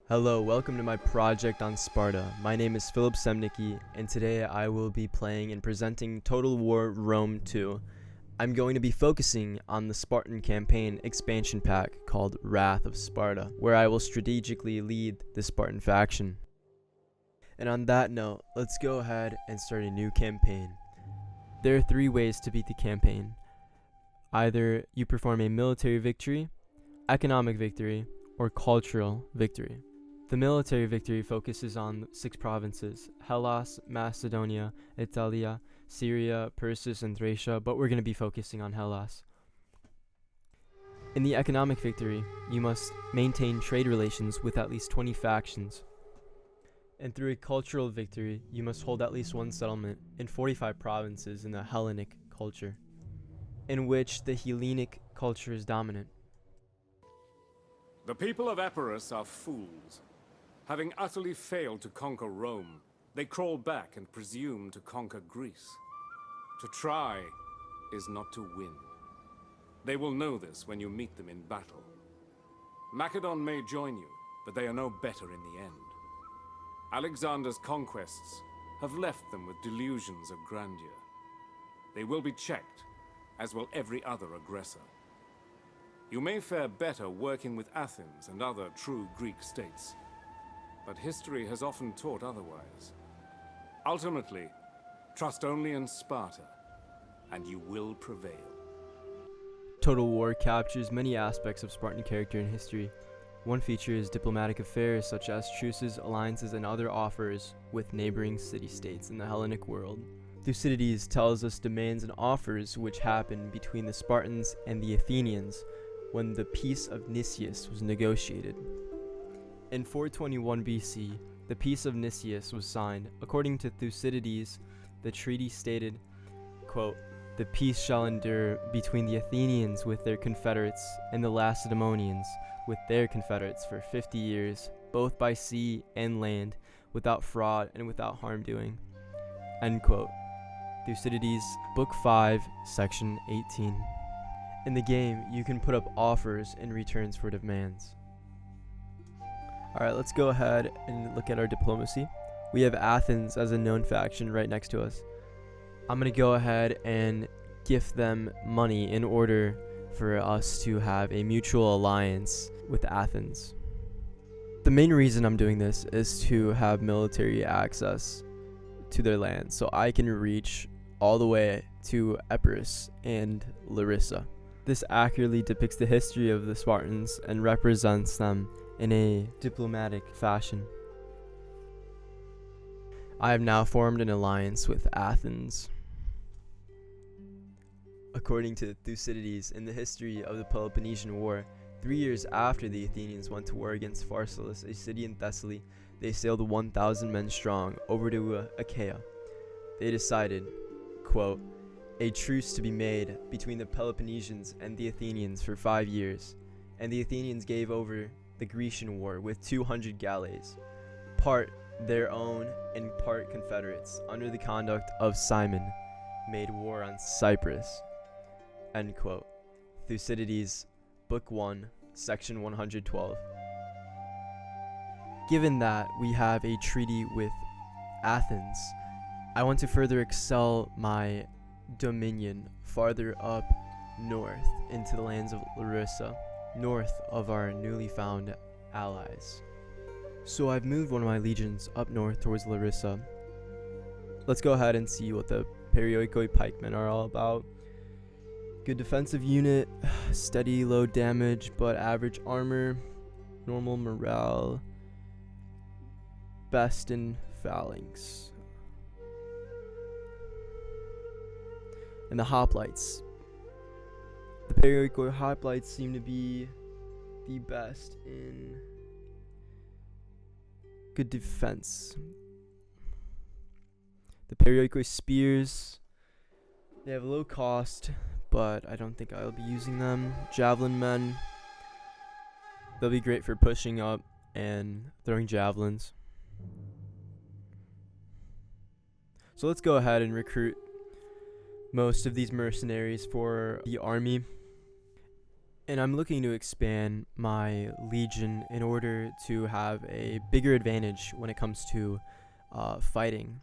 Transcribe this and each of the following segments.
Hello, welcome to my project on Sparta. My name is Semnicky, and today I will be playing and presenting Total War Rome 2. I'm going to be focusing on the Spartan campaign expansion pack called Wrath of Sparta, where I will strategically lead the Spartan faction. And on that note, let's go ahead and start a new campaign. There are 3 ways to beat the campaign. Either you perform a military victory, economic victory, or cultural victory. The military victory focuses on 6 provinces: Hellas, Macedonia, Italia, Syria, Persis, and Thracia, but we're going to be focusing on Hellas. In the economic victory, you must maintain trade relations with at least 20 factions. And through a cultural victory, you must hold at least 1 settlement in 45 provinces in the Hellenic culture, in which the Hellenic culture is dominant. The people of Epirus are fools. Having utterly failed to conquer Rome, they crawl back and presume to conquer Greece. To try is not to win. They will know this when you meet them in battle. Macedon may join you, but they are no better in the end. Alexander's conquests have left them with delusions of grandeur. They will be checked, as will every other aggressor. You may fare better working with Athens and other true Greek states, but history has often taught otherwise. Ultimately, trust only in Sparta, and you will prevail. Total War captures many aspects of Spartan character and history. One feature is diplomatic affairs such as truces, alliances, and other offers with neighboring city-states in the Hellenic world. Thucydides tells us demands and offers which happened between the Spartans and the Athenians when the Peace of Nicias was negotiated. In 421 BC, the Peace of Nicias was signed. According to Thucydides, the treaty stated, quote, "The peace shall endure between the Athenians with their confederates and the Lacedaemonians with their confederates for 50 years, both by sea and land, without fraud and without harm doing." End quote. Thucydides, Book 5, Section 18. In the game, you can put up offers in returns for demands. Alright, let's go ahead and look at our diplomacy. We have Athens as a known faction right next to us. I'm going to go ahead and gift them money in order for us to have a mutual alliance with Athens. The main reason I'm doing this is to have military access to their land, so I can reach all the way to Epirus and Larissa. This accurately depicts the history of the Spartans and represents them in a diplomatic fashion. I have now formed an alliance with Athens. According to Thucydides, in the history of the Peloponnesian War, 3 years after the Athenians went to war against Pharsalus, a city in Thessaly, they sailed 1,000 men strong over to Achaia. They decided, quote, "a truce to be made between the Peloponnesians and the Athenians for 5 years, and the Athenians gave over the Grecian war with 200 galleys, part their own and part confederates, under the conduct of Cimon, made war on Cyprus." End quote. Thucydides, Book 1, Section 112. Given that we have a treaty with Athens, I want to further excel my dominion farther up north into the lands of Larissa, north of our newly found allies. So I've moved one of my legions up north towards Larissa. Let's go ahead and see what the Perioikoi pikemen are all about. Good defensive unit, steady low damage but average armor, normal morale, best in phalanx. And the hoplites. The Perioikoi hoplites seem to be the best in good defense. The Perioikoi spears, they have low cost, but I don't think I'll be using them. Javelin men, they'll be great for pushing up and throwing javelins. So let's go ahead and recruit most of these mercenaries for the army. And I'm looking to expand my legion in order to have a bigger advantage when it comes to fighting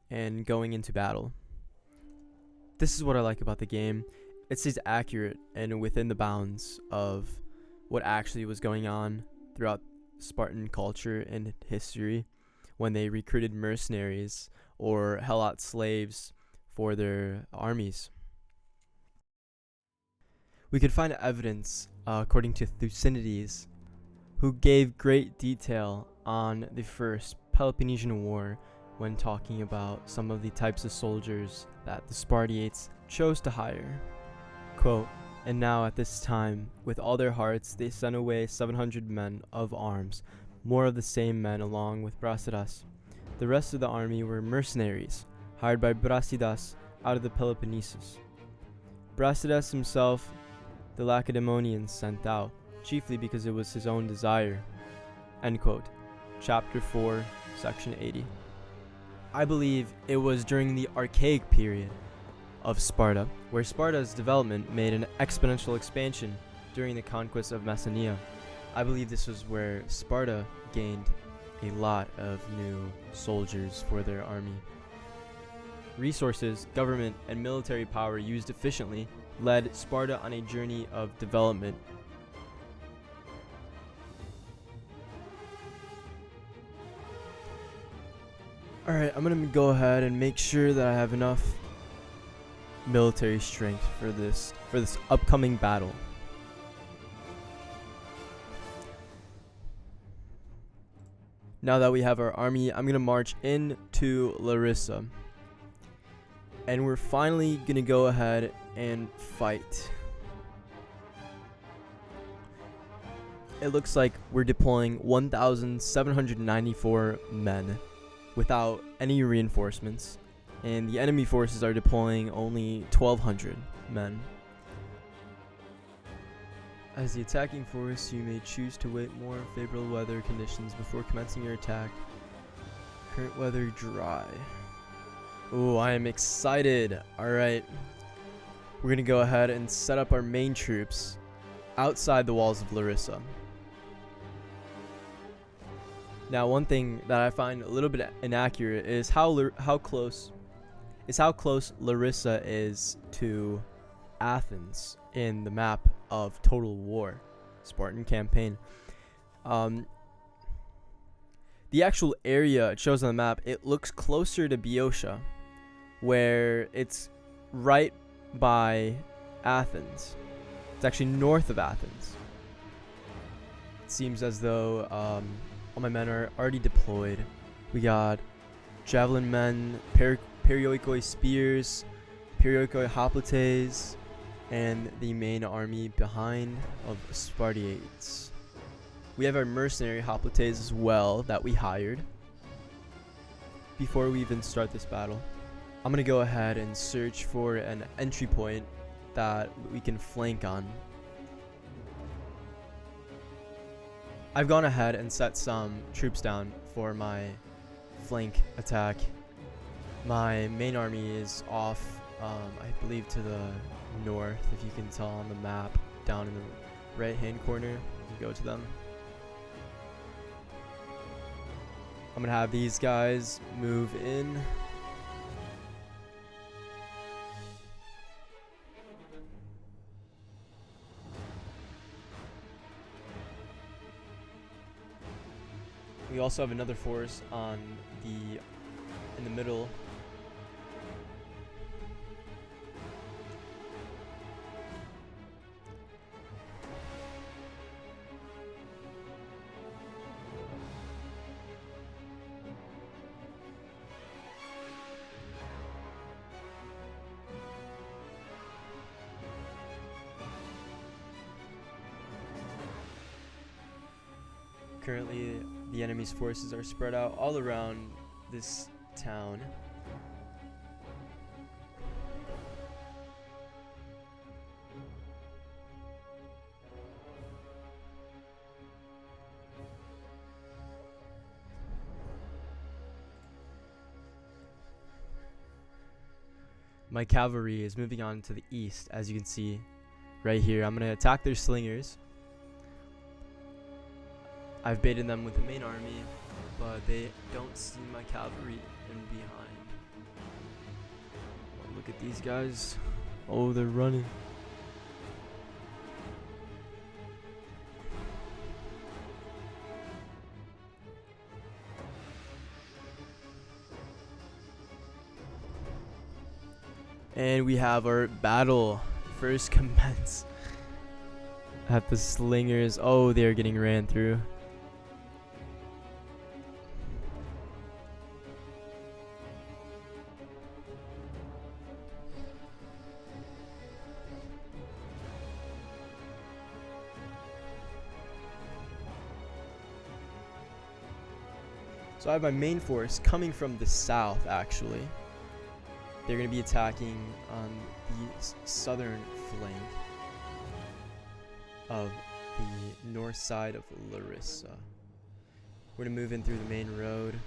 and going into battle. This is what I like about the game. It stays accurate and within the bounds of what actually was going on throughout Spartan culture and history when they recruited mercenaries or held out slaves for their armies. We could find evidence, according to Thucydides, who gave great detail on the First Peloponnesian War when talking about some of the types of soldiers that the Spartiates chose to hire. Quote, "And now at this time, with all their hearts, they sent away 700 men of arms, more of the same men along with Brasidas. The rest of the army were mercenaries, hired by Brasidas out of the Peloponnesus. Brasidas himself the Lacedaemonians sent out, chiefly because it was his own desire." End quote. Chapter 4, Section 80. I believe it was during the archaic period of Sparta, where Sparta's development made an exponential expansion during the conquest of Messenia. I believe this was where Sparta gained a lot of new soldiers for their army. Resources, government, and military power used efficiently led Sparta on a journey of development. Alright, I'm gonna go ahead and make sure that I have enough military strength for this upcoming battle. Now that we have our army, I'm gonna march into Larissa. And we're finally gonna go ahead and fight. It looks like we're deploying 1,794 men without any reinforcements, and the enemy forces are deploying only 1,200 men. As the attacking force, you may choose to wait more favorable weather conditions before commencing your attack. Current weather dry. Oh, I am excited. Alright. We're going to go ahead and set up our main troops outside the walls of Larissa. Now, one thing that I find a little bit inaccurate is how close Larissa is to Athens in the map of Total War, Spartan campaign. The actual area it shows on the map, it looks closer to Boeotia, where it's right by Athens. It's actually north of Athens. It seems as though all my men are already deployed. We got javelin men, perioikoi spears, perioikoi hoplites, and the main army behind of Spartiates. We have our mercenary hoplites as well that we hired before we even start this battle. I'm going to go ahead and search for an entry point that we can flank on. I've gone ahead and set some troops down for my flank attack. My main army is off, I believe to the north, if you can tell on the map, down in the right hand corner. You can go to them. I'm going to have these guys move in. We also have another force in the middle. Currently, the enemy's forces are spread out all around this town. My cavalry is moving on to the east, as you can see. right here. I'm going to attack their slingers. I've baited them with the main army, but they don't see my cavalry in behind. Oh, look at these guys. Oh, they're running. And we have our battle first commence at the slingers. Oh, they're getting ran through. So I have my main force coming from the south, actually. They're going to be attacking on the southern flank of the north side of Larissa. We're going to move in through the main road.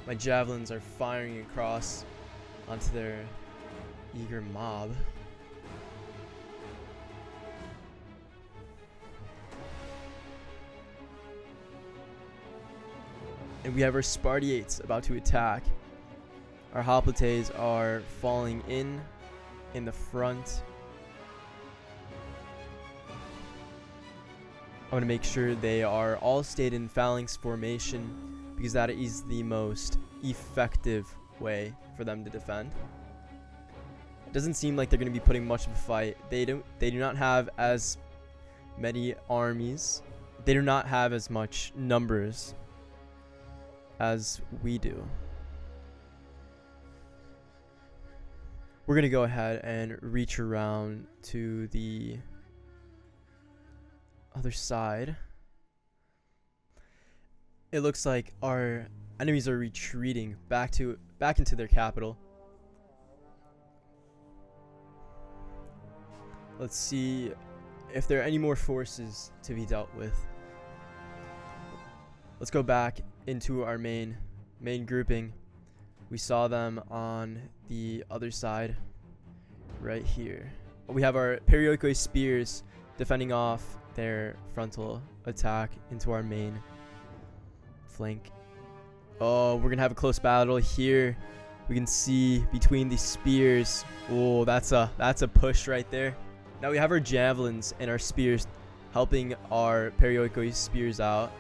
My javelins are firing across onto their eager mob. And we have our Spartiates about to attack. Our hoplites are falling in the front. I want to make sure they are all stayed in phalanx formation, because that is the most effective way for them to defend. It doesn't seem like they're going to be putting much of a fight. They do not have as many armies. They do not have as much numbers as we do. We're going to go ahead and reach around to the other side. It looks like our enemies are retreating back into their capital. Let's see if there are any more forces to be dealt with. Let's go back into our main grouping. We saw them on the other side right here. We have our Perioikoi spears defending off their frontal attack into our main flank. Oh, we're gonna have a close battle here. We can see between the spears. Oh, that's a push right there. Now we have our javelins and our spears helping our Perioikoi spears out.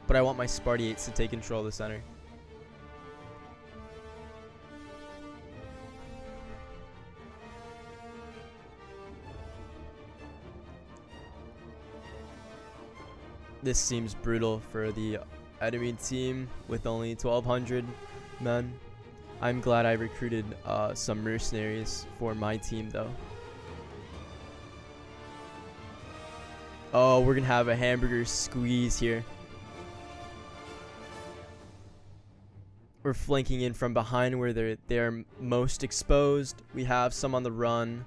But I want my Spartiates to take control of the center. This seems brutal for the enemy team with only 1,200 men. I'm glad I recruited some mercenaries for my team, though. Oh, we're going to have a hamburger squeeze here. We're flanking in from behind where they're most exposed. We have some on the run.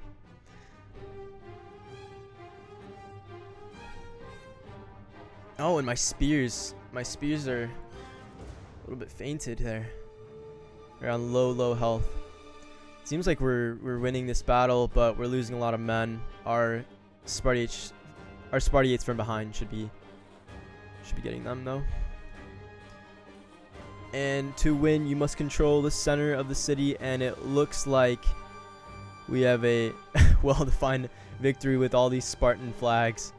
Oh, and my spears are a little bit fainted there. They're on low health. Seems like we're winning this battle, but we're losing a lot of men. Our Spartiates from behind should be getting them though. And to win, you must control the center of the city, and it looks like we have a well-defined victory with all these Spartan flags.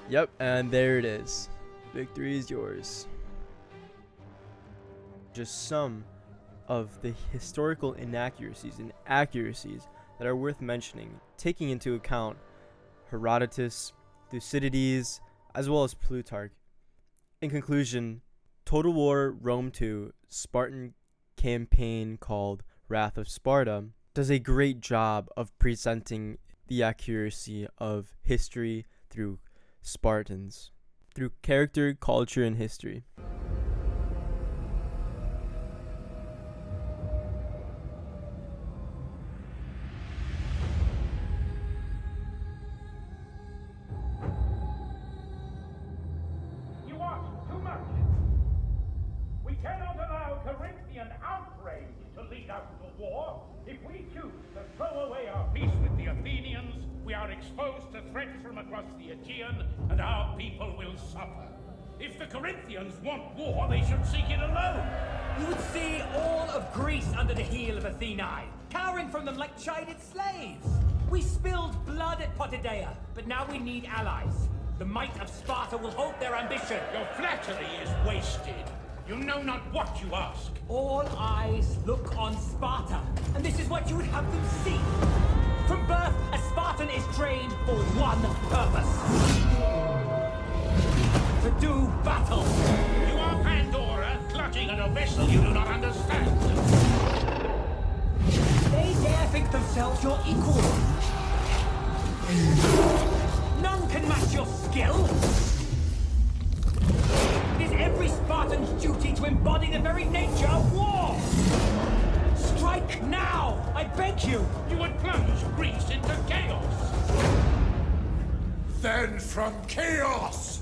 Yep, and there it is. Victory is yours. Just some of the historical inaccuracies and accuracies that are worth mentioning, taking into account Herodotus, Thucydides, as well as Plutarch. In conclusion, Total War Rome 2 Spartan campaign called Wrath of Sparta does a great job of presenting the accuracy of history through Spartans, through character, culture, and history. lead us to war. If we choose to throw away our peace with the Athenians, we are exposed to threats from across the Aegean, and our people will suffer. If the Corinthians want war, they should seek it alone. You would see all of Greece under the heel of Athenae, cowering from them like chided slaves. We spilled blood at Potidea, but now we need allies. The might of Sparta will halt their ambition. Your flattery is wasted. You know not what you ask. All eyes look on Sparta, and this is what you would have them see. From birth, a Spartan is trained for one purpose. To do battle. You are Pandora, clutching at a vessel you do not understand. They dare think themselves your equal. None can match your skill. It is every Spartan's duty to embody the very nature of war. Strike now, I beg you. You would plunge Greece into chaos. Then from chaos